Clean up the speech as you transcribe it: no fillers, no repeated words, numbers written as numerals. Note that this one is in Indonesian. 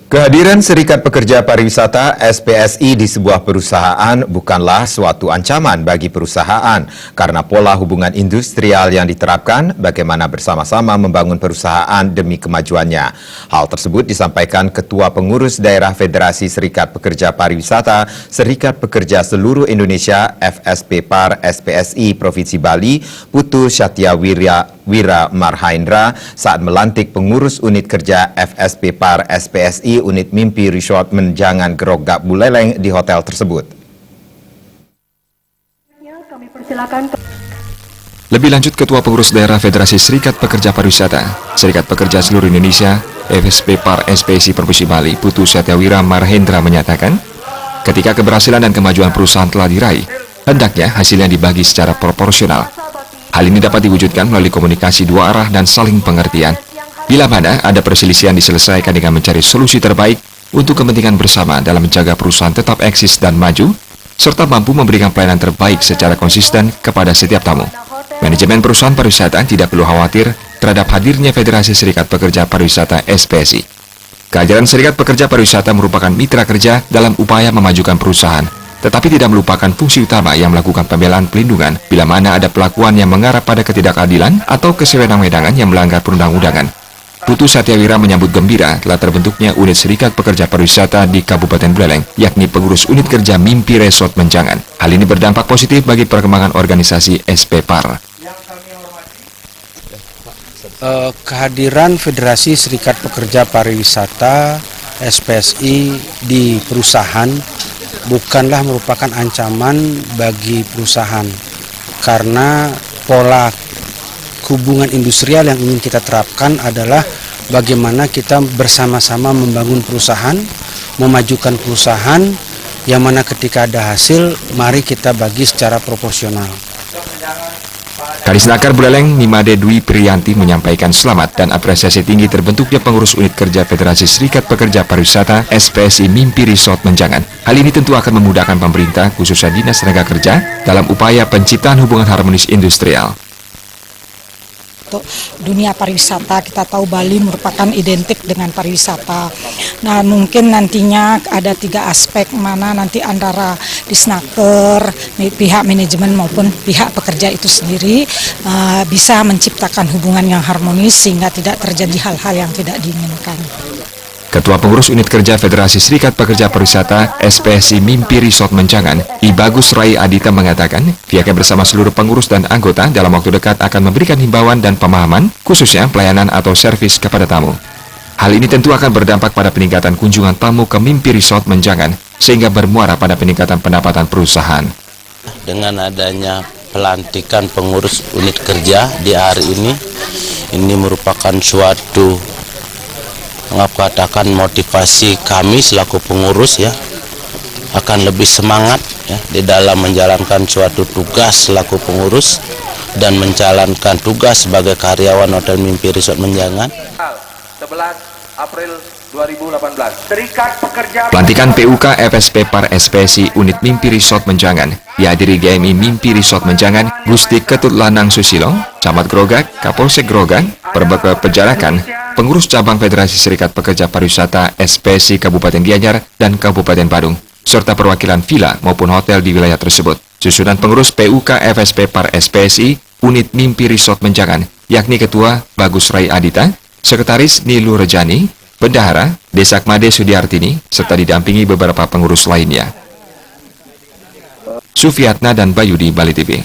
Kehadiran Serikat Pekerja Pariwisata (SPSI) di sebuah perusahaan bukanlah suatu ancaman bagi perusahaan karena pola hubungan industrial yang diterapkan bagaimana bersama-sama membangun perusahaan demi kemajuannya. Hal tersebut disampaikan Ketua Pengurus Daerah Federasi Serikat Pekerja Pariwisata Serikat Pekerja Seluruh Indonesia (FSP-PAR) SPSI Provinsi Bali, Putu Satyawira Marhaendra saat melantik pengurus unit kerja FSP-PAR SPSI unit Mimpi Resort Menjangan Gerogak Buleleng di hotel tersebut. Lebih lanjut, Ketua Pengurus Daerah Federasi Serikat Pekerja Pariwisata Serikat Pekerja Seluruh Indonesia FSP-PAR SPSI Provinsi Bali, Putu Satyawira Marhaendra menyatakan, ketika keberhasilan dan kemajuan perusahaan telah diraih, hendaknya hasilnya dibagi secara proporsional. Hal ini dapat diwujudkan melalui komunikasi dua arah dan saling pengertian. Bila mana ada perselisihan diselesaikan dengan mencari solusi terbaik untuk kepentingan bersama dalam menjaga perusahaan tetap eksis dan maju, serta mampu memberikan pelayanan terbaik secara konsisten kepada setiap tamu. Manajemen perusahaan pariwisata tidak perlu khawatir terhadap hadirnya Federasi Serikat Pekerja Pariwisata SPSI. Kehadiran Serikat Pekerja Pariwisata merupakan mitra kerja dalam upaya memajukan perusahaan, tetapi tidak melupakan fungsi utama yang melakukan pembelaan pelindungan bila mana ada pelakuan yang mengarah pada ketidakadilan atau kesewenang-wenangan yang melanggar perundang-undangan. Putu Satyawira menyambut gembira telah terbentuknya unit Serikat Pekerja Pariwisata di Kabupaten Buleleng, yakni pengurus unit kerja Mimpi Resort Menjangan. Hal ini berdampak positif bagi perkembangan organisasi SP-PAR. Kehadiran Federasi Serikat Pekerja Pariwisata SPSI di perusahaan bukanlah merupakan ancaman bagi perusahaan, karena pola hubungan industrial yang ingin kita terapkan adalah bagaimana kita bersama-sama membangun perusahaan, memajukan perusahaan, yang mana ketika ada hasil, mari kita bagi secara proporsional. Kadisnaker Buleleng Nimade Dwi Priyanti menyampaikan selamat dan apresiasi tinggi terbentuknya pengurus unit kerja Federasi Serikat Pekerja Pariwisata SPSI Mimpi Resort Menjangan. Hal ini tentu akan memudahkan pemerintah, khususnya Dinas Tenaga Kerja, dalam upaya penciptaan hubungan harmonis industrial. Untuk dunia pariwisata, kita tahu Bali merupakan identik dengan pariwisata. Nah, mungkin nantinya ada 3 aspek, mana nanti antara Disnaker, pihak manajemen maupun pihak pekerja itu sendiri bisa menciptakan hubungan yang harmonis sehingga tidak terjadi hal-hal yang tidak diinginkan. Ketua Pengurus Unit Kerja Federasi Serikat Pekerja Pariwisata SPSI Mimpi Resort Menjangan, I Bagus Rai Adita mengatakan, pihaknya bersama seluruh pengurus dan anggota dalam waktu dekat akan memberikan himbauan dan pemahaman, khususnya pelayanan atau servis kepada tamu. Hal ini tentu akan berdampak pada peningkatan kunjungan tamu ke Mimpi Resort Menjangan, sehingga bermuara pada peningkatan pendapatan perusahaan. Dengan adanya pelantikan pengurus unit kerja di hari ini merupakan suatu mengatakan motivasi kami selaku pengurus ya akan lebih semangat ya di dalam menjalankan suatu tugas selaku pengurus dan menjalankan tugas sebagai karyawan Hotel Mimpi Resort Menjangan. 11 April 2018. Serikat Pekerja Pelantikan PUK FSP-PAR SPSI unit Mimpi Resort Menjangan dihadiri GMI Mimpi Resort Menjangan Gusti Ketut Lanang Susilo, Camat Gerogak, Kapolsek Gerogak, Perbeke Pejarakan, pengurus cabang Federasi Serikat Pekerja Pariwisata SPSI Kabupaten Gianyar dan Kabupaten Badung, serta perwakilan villa maupun hotel di wilayah tersebut. Susunan pengurus PUK FSP-PAR SPSI unit Mimpi Resort Menjangan, yakni Ketua Bagus Rai Adita, Sekretaris Nilu Rejani, Bendahara Desakmade Sudiartini, serta didampingi beberapa pengurus lainnya. Sufiatna dan Bayudi, Bali TV.